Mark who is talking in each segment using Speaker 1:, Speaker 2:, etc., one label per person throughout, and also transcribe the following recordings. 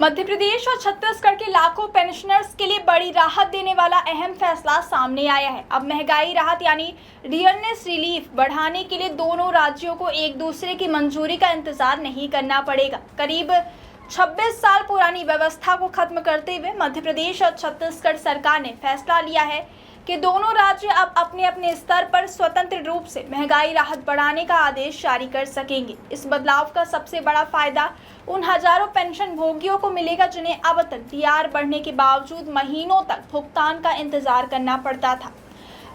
Speaker 1: मध्य प्रदेश और छत्तीसगढ़ के लाखों पेंशनर्स के लिए बड़ी राहत देने वाला अहम फैसला सामने आया है। अब महंगाई राहत यानी डियरनेस रिलीफ बढ़ाने के लिए दोनों राज्यों को एक दूसरे की मंजूरी का इंतजार नहीं करना पड़ेगा। करीब 26 साल पुरानी व्यवस्था को खत्म करते हुए मध्य प्रदेश और छत्तीसगढ़ सरकार ने फैसला लिया है कि दोनों राज्य अब अपने अपने स्तर पर स्वतंत्र रूप से महंगाई राहत बढ़ाने का आदेश जारी कर सकेंगे। इस बदलाव का सबसे बड़ा फायदा उन हजारों पेंशन भोगियों को मिलेगा जिन्हें अब तक डीआर बढ़ने के बावजूद महीनों तक भुगतान का इंतजार करना पड़ता था।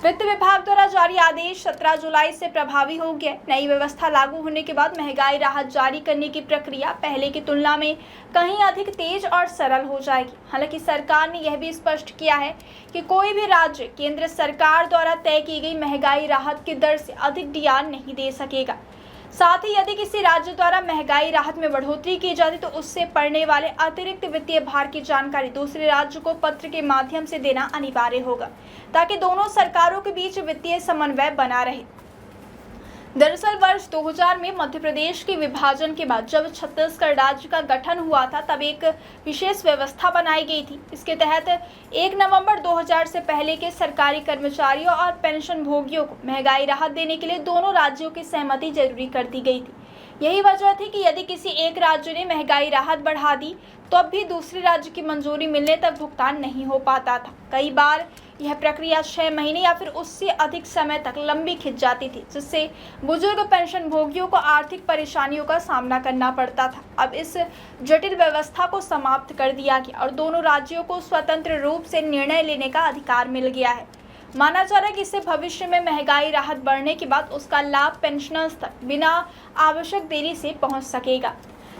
Speaker 1: वित्त विभाग द्वारा जारी आदेश 17 जुलाई से प्रभावी हो गया। नई व्यवस्था लागू होने के बाद महंगाई राहत जारी करने की प्रक्रिया पहले की तुलना में कहीं अधिक तेज और सरल हो जाएगी। हालांकि सरकार ने यह भी स्पष्ट किया है कि कोई भी राज्य केंद्र सरकार द्वारा तय की गई महंगाई राहत की दर से अधिक डीआर नहीं दे सकेगा। साथ ही यदि किसी राज्य द्वारा महंगाई राहत में बढ़ोतरी की जाती तो उससे पड़ने वाले अतिरिक्त वित्तीय भार की जानकारी दूसरे राज्य को पत्र के माध्यम से देना अनिवार्य होगा, ताकि दोनों सरकारों के बीच वित्तीय समन्वय बना रहे। दरअसल वर्ष 2000 में मध्य प्रदेश के विभाजन के बाद जब छत्तीसगढ़ राज्य का गठन हुआ था तब एक विशेष व्यवस्था बनाई गई थी। इसके तहत 1 नवंबर 2000 से पहले के सरकारी कर्मचारियों और पेंशन भोगियों को महंगाई राहत देने के लिए दोनों राज्यों की सहमति जरूरी कर दी गई थी। यही वजह थी कि यदि किसी एक राज्य ने महंगाई राहत बढ़ा दी तो अब भी दूसरे राज्य की मंजूरी मिलने तक भुगतान नहीं हो पाता था। कई बार यह प्रक्रिया 6 महीने या फिर उससे अधिक समय तक लंबी खिंच जाती थी, जिससे बुजुर्ग पेंशन भोगियों को आर्थिक परेशानियों का सामना करना पड़ता था। अब इस जटिल व्यवस्था को समाप्त कर दिया गया और दोनों राज्यों को स्वतंत्र रूप से निर्णय लेने का अधिकार मिल गया है। माना जा रहा है कि इससे भविष्य में महंगाई राहत बढ़ने के बाद उसका लाभ पेंशनर्स तक बिना आवश्यक देरी से पहुंच सकेगा।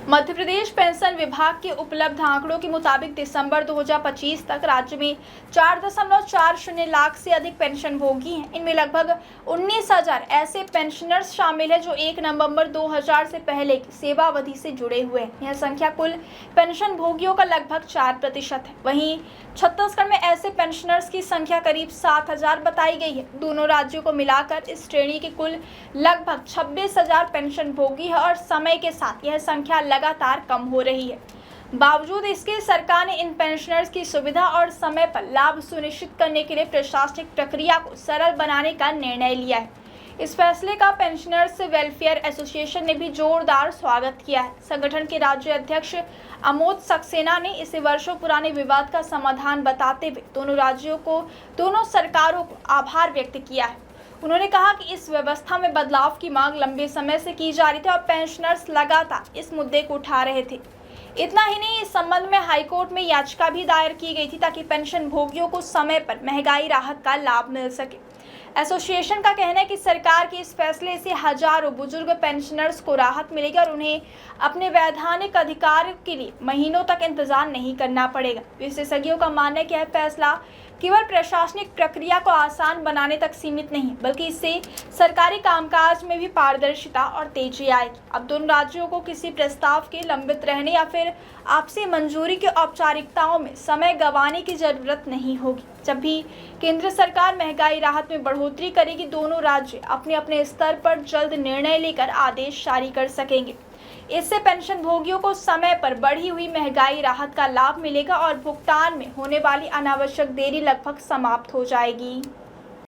Speaker 1: मध्य प्रदेश पेंशन विभाग के उपलब्ध आंकड़ों के मुताबिक दिसंबर 2025 तक राज्य में 4.40 लाख से अधिक पेंशन भोगी हैं। इनमें लगभग 19,000 ऐसे पेंशनर्स शामिल हैं जो 1 नवंबर 2000 से पहले की सेवा अवधि से जुड़े हुए हैं। यह संख्या कुल पेंशन भोगियों का लगभग 4% है। वहीं छत्तीसगढ़ में ऐसे पेंशनर्स की संख्या करीब 7,000 बताई गई है। दोनों राज्यों को मिलाकर इस श्रेणी के कुल लगभग 26,000 पेंशन भोगी है और समय के साथ यह संख्या लगातार कम हो रही है। बावजूद इसके सरकार ने इन पेंशनर्स की सुविधा और समय पर लाभ सुनिश्चित करने के लिए प्रशासनिक प्रक्रिया को सरल बनाने का निर्णय लिया है। इस फैसले का पेंशनर्स वेलफेयर एसोसिएशन ने भी जोरदार स्वागत किया है। संगठन के राज्य अध्यक्ष अमोद सक्सेना ने इसे वर्षों पुराने विवाद का समाधान बताते हुए दोनों सरकारों को आभार व्यक्त किया है। उन्होंने कहा कि इस व्यवस्था में बदलाव की मांग लंबे समय से की जा रही थी और पेंशनर्स लगातार इस मुद्दे को उठा रहे थे। इतना ही नहीं, इस संबंध में हाईकोर्ट में याचिका भी दायर की गई थी ताकि पेंशन भोगियों को समय पर महंगाई राहत का लाभ मिल सके। एसोसिएशन का कहना है कि सरकार के इस फैसले से हजारों बुजुर्ग पेंशनर्स को राहत मिलेगी और उन्हें अपने वैधानिक अधिकार के लिए महीनों तक इंतजार नहीं करना पड़ेगा। विशेषज्ञों का मानना है कि यह फैसला केवल प्रशासनिक प्रक्रिया को आसान बनाने तक सीमित नहीं, बल्कि इससे सरकारी कामकाज में भी पारदर्शिता और तेजी आएगी। अब दोनों राज्यों को किसी प्रस्ताव के लंबित रहने या फिर आपसी मंजूरी की औपचारिकताओं में समय गंवाने की जरूरत नहीं होगी। जब भी केंद्र सरकार महंगाई राहत में बढ़ोतरी करेगी, दोनों राज्य अपने अपने स्तर पर जल्द निर्णय लेकर आदेश जारी कर सकेंगे। इससे पेंशन भोगियों को समय पर बढ़ी हुई महंगाई राहत का लाभ मिलेगा और भुगतान में होने वाली अनावश्यक देरी लगभग समाप्त हो जाएगी।